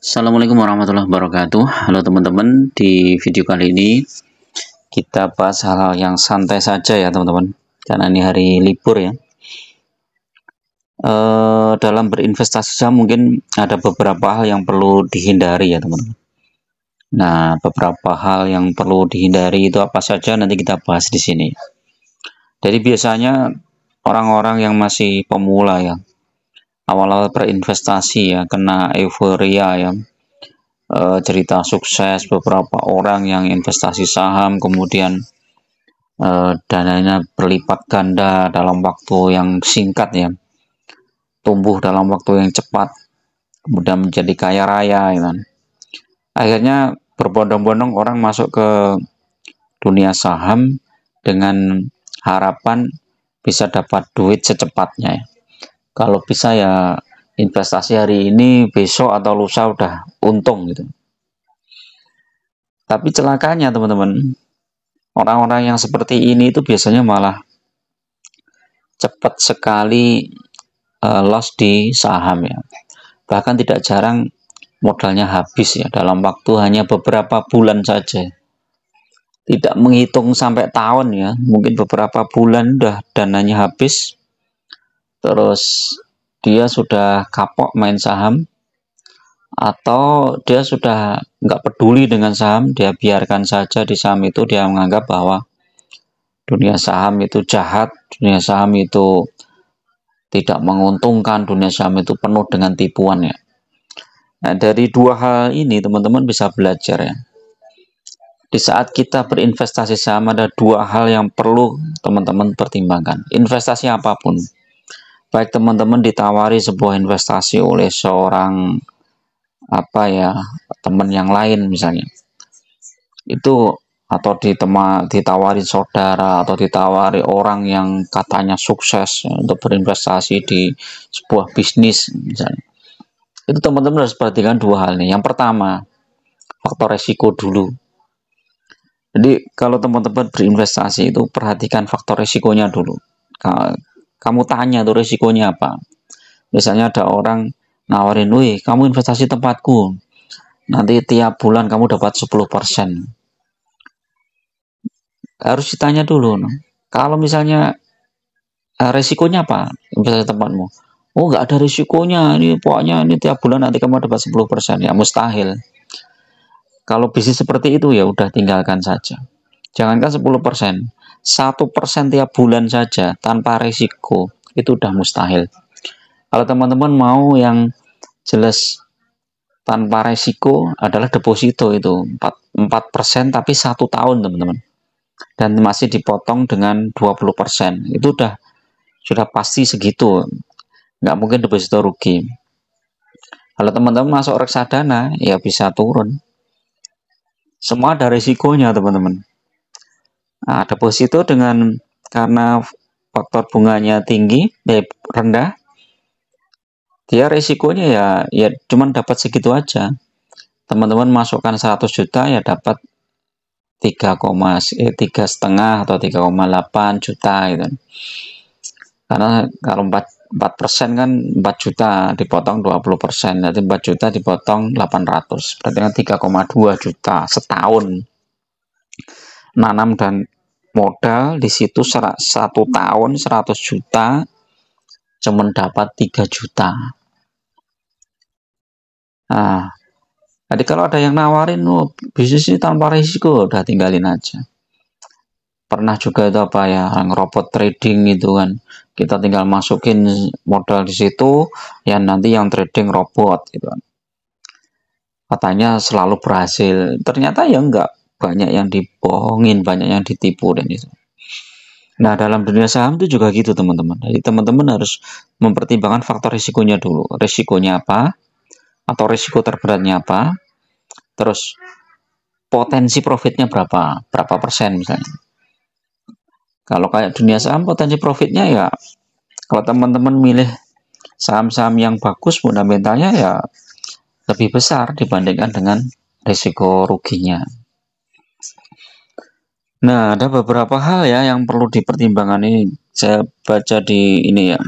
Assalamualaikum warahmatullahi wabarakatuh. Halo teman-teman, di video kali ini kita bahas hal-hal yang santai saja ya teman-teman, karena ini hari libur ya. Dalam berinvestasi saham mungkin ada beberapa hal yang perlu dihindari ya teman-teman. Nah, beberapa hal yang perlu dihindari itu apa saja nanti kita bahas di sini. Jadi biasanya orang-orang yang masih pemula ya, awal-awal berinvestasi ya, kena euforia ya, cerita sukses beberapa orang yang investasi saham, kemudian dananya berlipat ganda dalam waktu yang singkat ya, tumbuh dalam waktu yang cepat, kemudian menjadi kaya raya ya kan. Akhirnya berbondong-bondong orang masuk ke dunia saham dengan harapan bisa dapat duit secepatnya ya. Kalau bisa ya investasi hari ini, besok atau lusa udah untung gitu. Tapi celakanya teman-teman, orang-orang yang seperti ini itu biasanya malah cepat sekali loss di saham ya. Bahkan tidak jarang modalnya habis ya dalam waktu hanya beberapa bulan saja. Tidak menghitung sampai tahun ya, mungkin beberapa bulan udah dananya habis. Terus dia sudah kapok main saham, atau dia sudah nggak peduli dengan saham, dia biarkan saja di saham itu, dia menganggap bahwa dunia saham itu jahat, dunia saham itu tidak menguntungkan, dunia saham itu penuh dengan tipuan ya. Nah, dari dua hal ini teman-teman bisa belajar ya. Di saat kita berinvestasi saham ada dua hal yang perlu teman-teman pertimbangkan. Investasi apapun, baik teman-teman ditawari sebuah investasi oleh seorang teman yang lain misalnya, itu atau ditawari saudara atau ditawari orang yang katanya sukses untuk berinvestasi di sebuah bisnis misalnya, itu teman-teman harus perhatikan dua hal nih. Yang pertama, faktor resiko dulu. Jadi kalau teman-teman berinvestasi itu perhatikan faktor resikonya dulu. Kamu tanya tuh resikonya apa. Misalnya ada orang nawarin, wih kamu investasi tempatku, nanti tiap bulan kamu dapat 10%. Harus ditanya dulu. Kalau misalnya resikonya apa investasi tempatmu? Oh nggak ada risikonya, ini pokoknya ini tiap bulan nanti kamu dapat 10%. Ya mustahil. Kalau bisnis seperti itu ya udah tinggalkan saja. Jangankan 10%, 1% tiap bulan saja tanpa risiko itu udah mustahil. Kalau teman-teman mau yang jelas tanpa resiko adalah deposito itu 4% tapi 1 tahun teman-teman, dan masih dipotong dengan 20%, itu sudah pasti segitu, nggak mungkin deposito rugi. Kalau teman-teman masuk reksadana ya bisa turun, semua ada resikonya teman-teman. Nah, deposito karena faktor bunganya tinggi, rendah, dia resikonya ya cuman dapat segitu aja. Teman-teman masukkan 100 juta ya dapat 3,5 atau 3,8 juta gitu. Karena kalau 4% kan 4 juta dipotong 20%, jadi 4 juta dipotong 800, berarti kan 3,2 juta setahun. Nanam dan modal di situ 1 tahun 100 juta cuman dapat 3 juta. Nah, jadi kalau ada yang nawarin, bisnis ini tanpa risiko, udah tinggalin aja. Pernah juga itu yang robot trading itu kan, kita tinggal masukin modal di situ, ya nanti yang trading robot gitu kan. Katanya selalu berhasil, ternyata ya enggak, banyak yang dibohongin, banyak yang ditipu dan itu. Nah, dalam dunia saham itu juga gitu teman-teman. Jadi teman-teman harus mempertimbangkan faktor risikonya dulu. Risikonya apa? Atau risiko terberatnya apa? Terus potensi profitnya berapa persen misalnya. Kalau kayak dunia saham, potensi profitnya ya, kalau teman-teman milih saham-saham yang bagus fundamentalnya ya lebih besar dibandingkan dengan risiko ruginya. Nah, ada beberapa hal ya yang perlu dipertimbangkan. Ini saya baca di ini ya.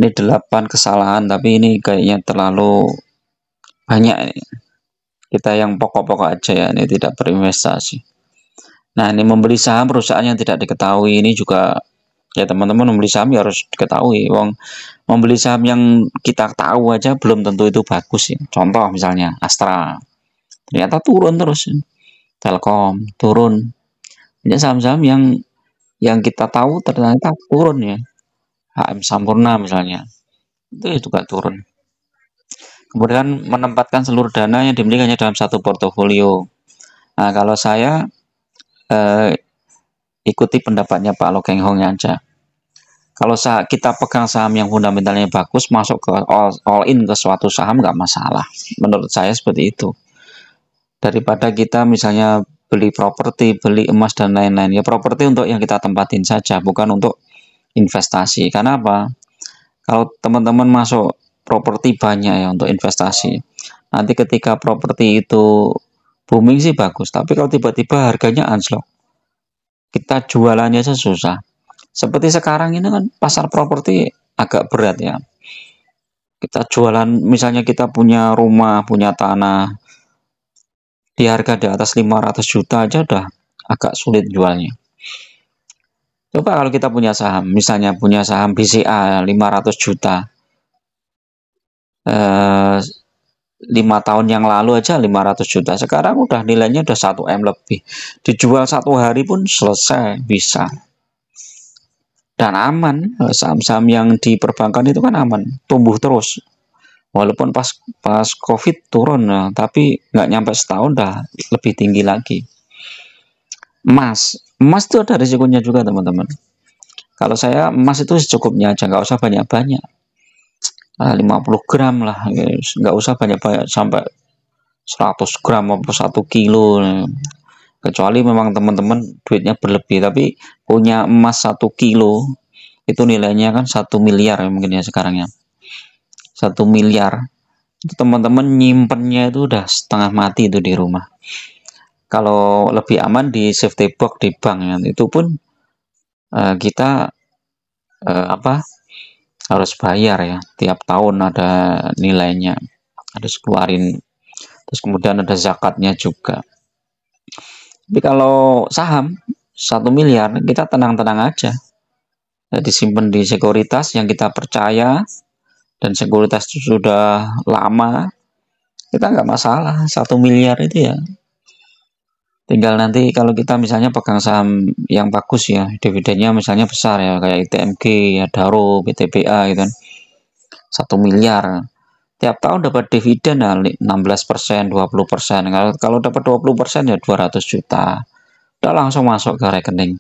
Ini 8 kesalahan, tapi ini kayaknya terlalu banyak ini. Kita yang pokok-pokok aja ya, ini tidak berinvestasi. Nah, ini membeli saham perusahaan yang tidak diketahui ini juga ya, teman-teman, membeli saham ya harus diketahui. Wong membeli saham yang kita tahu aja belum tentu itu bagus ya. Contoh misalnya Astra, ternyata turun terus. Telkom turun. Ini saham-saham yang kita tahu ternyata turun ya. HM Sampurna misalnya, itu juga turun. Kemudian menempatkan seluruh dana yang dimiliki hanya dalam satu portofolio. Nah, kalau saya eh, ikuti pendapatnya Pak Lo Keng Hong aja. Kalau kita pegang saham yang fundamentalnya bagus, masuk ke all in ke suatu saham nggak masalah. Menurut saya seperti itu. Daripada kita misalnya beli properti, beli emas dan lain-lain. Ya, properti untuk yang kita tempatin saja, bukan untuk investasi. Karena apa? Kalau teman-teman masuk properti banyak ya untuk investasi. Nanti ketika properti itu booming sih bagus, tapi kalau tiba-tiba harganya anjlok, kita jualannya susah. Seperti sekarang ini kan pasar properti agak berat ya. Kita jualan, misalnya kita punya rumah, punya tanah, di harga di atas 500 juta aja udah agak sulit jualnya. Coba kalau kita punya saham, misalnya punya saham BCA 500 juta, 5 tahun yang lalu aja 500 juta, sekarang udah nilainya udah 1 M lebih, dijual 1 hari pun selesai bisa. Dan aman, saham-saham yang di perbankan itu kan aman, tumbuh terus. Walaupun pas COVID turun, nah, tapi nggak nyampe setahun dah lebih tinggi lagi. Emas itu ada risikonya juga teman-teman. Kalau saya emas itu secukupnya aja, nggak usah banyak-banyak. 50 gram lah, nggak usah banyak-banyak sampai 100 gram atau 1 kilo. Kecuali memang teman-teman duitnya berlebih, tapi punya emas 1 kilo itu nilainya kan 1 miliar ya, mungkin ya sekarang ya. 1 miliar itu teman-teman nyimpennya itu udah setengah mati itu di rumah. Kalau lebih aman di safety box di bank ya, itu pun kita harus bayar ya, tiap tahun ada nilainya, harus keluarin, terus kemudian ada zakatnya juga. Tapi kalau saham 1 miliar kita tenang-tenang aja, disimpan di sekuritas yang kita percaya, dan sekuritas itu sudah lama, kita nggak masalah. 1 miliar itu ya tinggal nanti kalau kita misalnya pegang saham yang bagus ya, dividennya misalnya besar ya, kayak ITMG ya, Daro, BTPA gitu kan, 1 miliar tiap tahun dapat dividen ya 16%, 20%. Kalau dapat 20% ya 200 juta, udah langsung masuk ke rekening.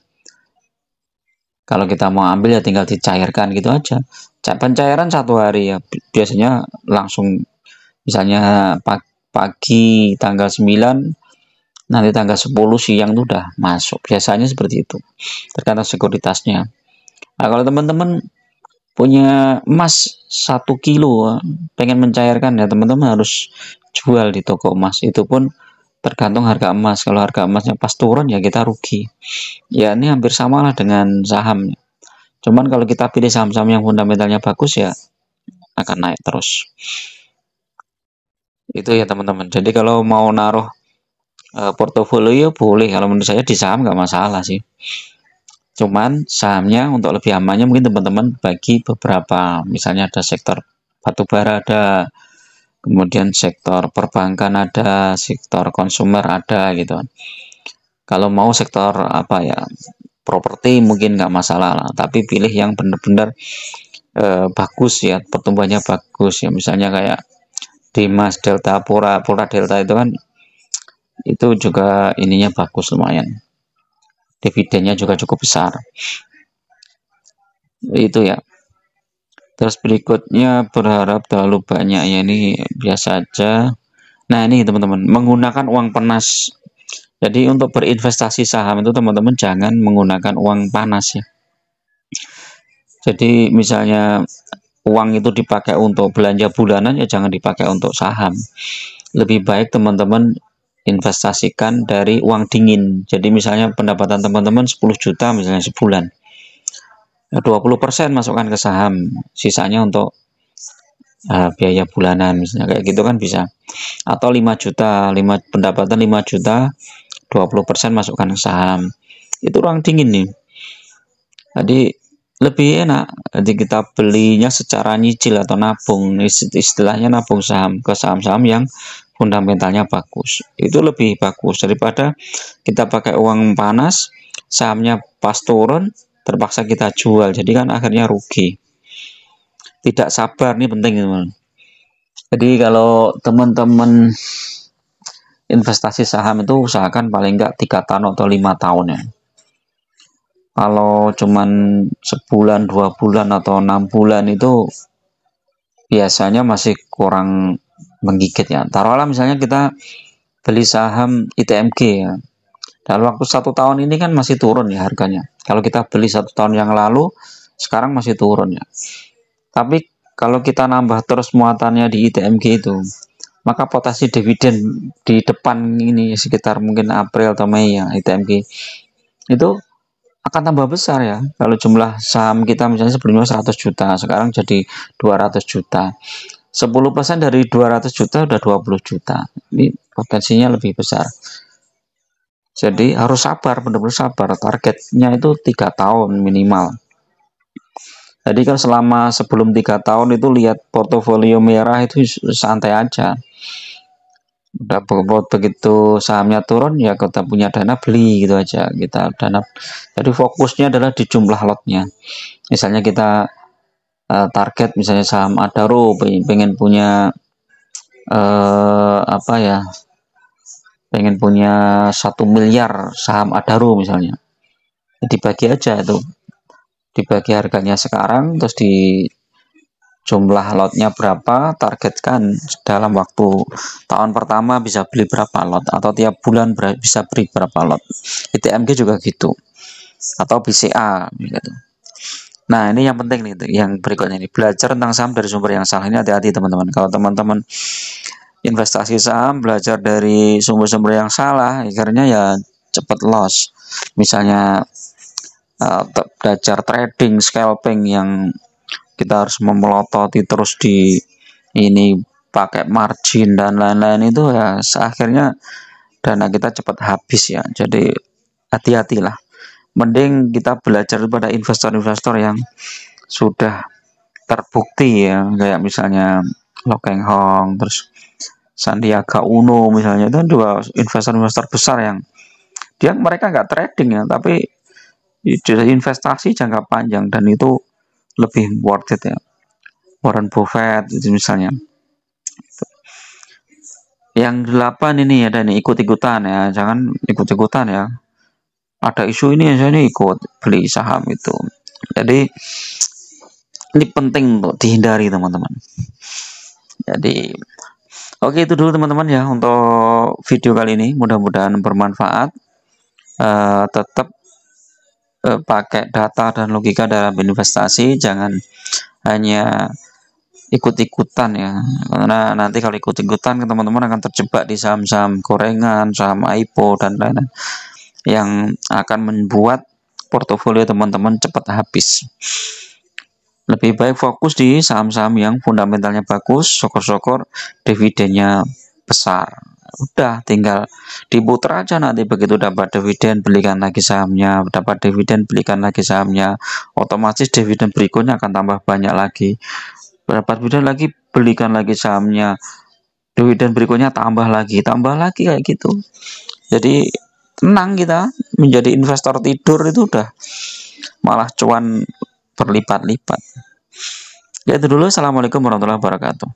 Kalau kita mau ambil ya tinggal dicairkan gitu aja. Pencairan 1 hari ya, biasanya langsung, misalnya pagi tanggal 9, nanti tanggal 10 siang itu udah masuk. Biasanya seperti itu, tergantung sekuritasnya. Nah, kalau teman-teman punya emas 1 kilo, pengen mencairkan ya, teman-teman harus jual di toko emas. Itu pun tergantung harga emas. Kalau harga emasnya pas turun ya kita rugi. Ya ini hampir sama lah dengan saham. Cuman kalau kita pilih saham-saham yang fundamentalnya bagus ya akan naik terus. Itu ya teman-teman. Jadi kalau mau naruh portofolio boleh, kalau menurut saya di saham nggak masalah sih. Cuman sahamnya untuk lebih amannya mungkin teman-teman bagi beberapa, misalnya ada sektor batubara ada, kemudian sektor perbankan ada, sektor konsumer ada gitu kan. Kalau mau sektor apa ya, properti mungkin nggak masalah lah, tapi pilih yang benar-benar bagus ya, pertumbuhannya bagus ya, misalnya kayak Dimas, Delta, Pura Delta itu kan, itu juga ininya bagus lumayan, dividennya juga cukup besar. Itu ya. Terus berikutnya berharap terlalu banyak ya, ini biasa aja. Nah ini teman-teman, menggunakan uang panas. Jadi untuk berinvestasi saham itu teman-teman jangan menggunakan uang panas ya. Jadi misalnya uang itu dipakai untuk belanja bulanan ya jangan dipakai untuk saham. Lebih baik teman-teman investasikan dari uang dingin. Jadi misalnya pendapatan teman-teman 10 juta misalnya sebulan, 20% masukkan ke saham, sisanya untuk biaya bulanan misalnya kayak gitu kan bisa. Atau 5 juta, pendapatan 5 juta, 20% masukkan saham. Itu ruang dingin nih. Jadi lebih enak. Jadi kita belinya secara nyicil atau nabung. Istilahnya nabung saham ke saham-saham yang fundamentalnya bagus. Itu lebih bagus daripada kita pakai uang panas, sahamnya pas turun, terpaksa kita jual. Jadi kan akhirnya rugi. Tidak sabar nih penting teman. Jadi kalau teman-teman investasi saham itu usahakan paling enggak 3 tahun atau 5 tahun ya. Kalau cuman sebulan, 2 bulan atau 6 bulan itu biasanya masih kurang menggigit ya. Taruhlah misalnya kita beli saham ITMG ya. Dalam waktu 1 tahun ini kan masih turun ya harganya. Kalau kita beli 1 tahun yang lalu, sekarang masih turun ya. Tapi kalau kita nambah terus muatannya di ITMG itu, maka potensi dividen di depan ini sekitar mungkin April atau Mei ya ITMG itu akan tambah besar ya. Kalau jumlah saham kita misalnya sebelumnya 100 juta, sekarang jadi 200 juta. 10% dari 200 juta udah 20 juta. Ini potensinya lebih besar. Jadi harus sabar, benar-benar sabar. Targetnya itu 3 tahun minimal. Jadi kalau selama sebelum 3 tahun itu lihat portofolio merah itu santai aja. Udah begitu sahamnya turun ya kita punya dana beli gitu aja, kita dana. Jadi fokusnya adalah di jumlah lotnya. Misalnya kita target misalnya saham Adaro pengen punya apa ya, pengen punya 1 miliar saham Adaro misalnya, dibagi aja itu, dibagi harganya sekarang, terus di jumlah lotnya berapa, targetkan dalam waktu tahun pertama bisa beli berapa lot, atau tiap bulan bisa beli berapa lot. ITMG juga gitu, atau BCA gitu. Nah ini yang penting nih, yang berikutnya ini, belajar tentang saham dari sumber yang salah. Ini hati-hati teman-teman. Kalau teman-teman investasi saham belajar dari sumber-sumber yang salah, akhirnya ya cepat loss. Misalnya belajar trading, scalping yang kita harus memelototi terus di ini pakai margin dan lain-lain, itu ya akhirnya dana kita cepat habis ya. Jadi hati-hatilah. Mending kita belajar pada investor-investor yang sudah terbukti ya, kayak misalnya Lo Keng Hong, terus Sandiaga Uno misalnya, itu juga investor-investor besar yang mereka nggak trading ya, tapi investasi jangka panjang dan itu lebih worth it ya. Warren Buffett itu misalnya. Yang 8 ini ada nih, ikut-ikutan ya, jangan ikut-ikutan ya. Ada isu ini saya ini ikut beli saham itu. Jadi ini penting untuk dihindari teman-teman. Jadi oke, itu dulu teman-teman ya untuk video kali ini, mudah-mudahan bermanfaat. Tetap pakai data dan logika dalam investasi, jangan hanya ikut-ikutan ya, karena nanti kalau ikut-ikutan teman-teman akan terjebak di saham-saham gorengan, saham IPO dan lain-lain yang akan membuat portofolio teman-teman cepat habis. Lebih baik fokus di saham-saham yang fundamentalnya bagus, syukur-syukur dividennya besar. Udah tinggal diputar aja, nanti begitu dapat dividen belikan lagi sahamnya, dapat dividen belikan lagi sahamnya, otomatis dividen berikutnya akan tambah banyak lagi. Dapat dividen lagi belikan lagi sahamnya, dividen berikutnya tambah lagi kayak gitu. Jadi tenang, kita menjadi investor tidur itu udah malah cuan berlipat-lipat. Ya itu dulu. Assalamualaikum warahmatullahi wabarakatuh.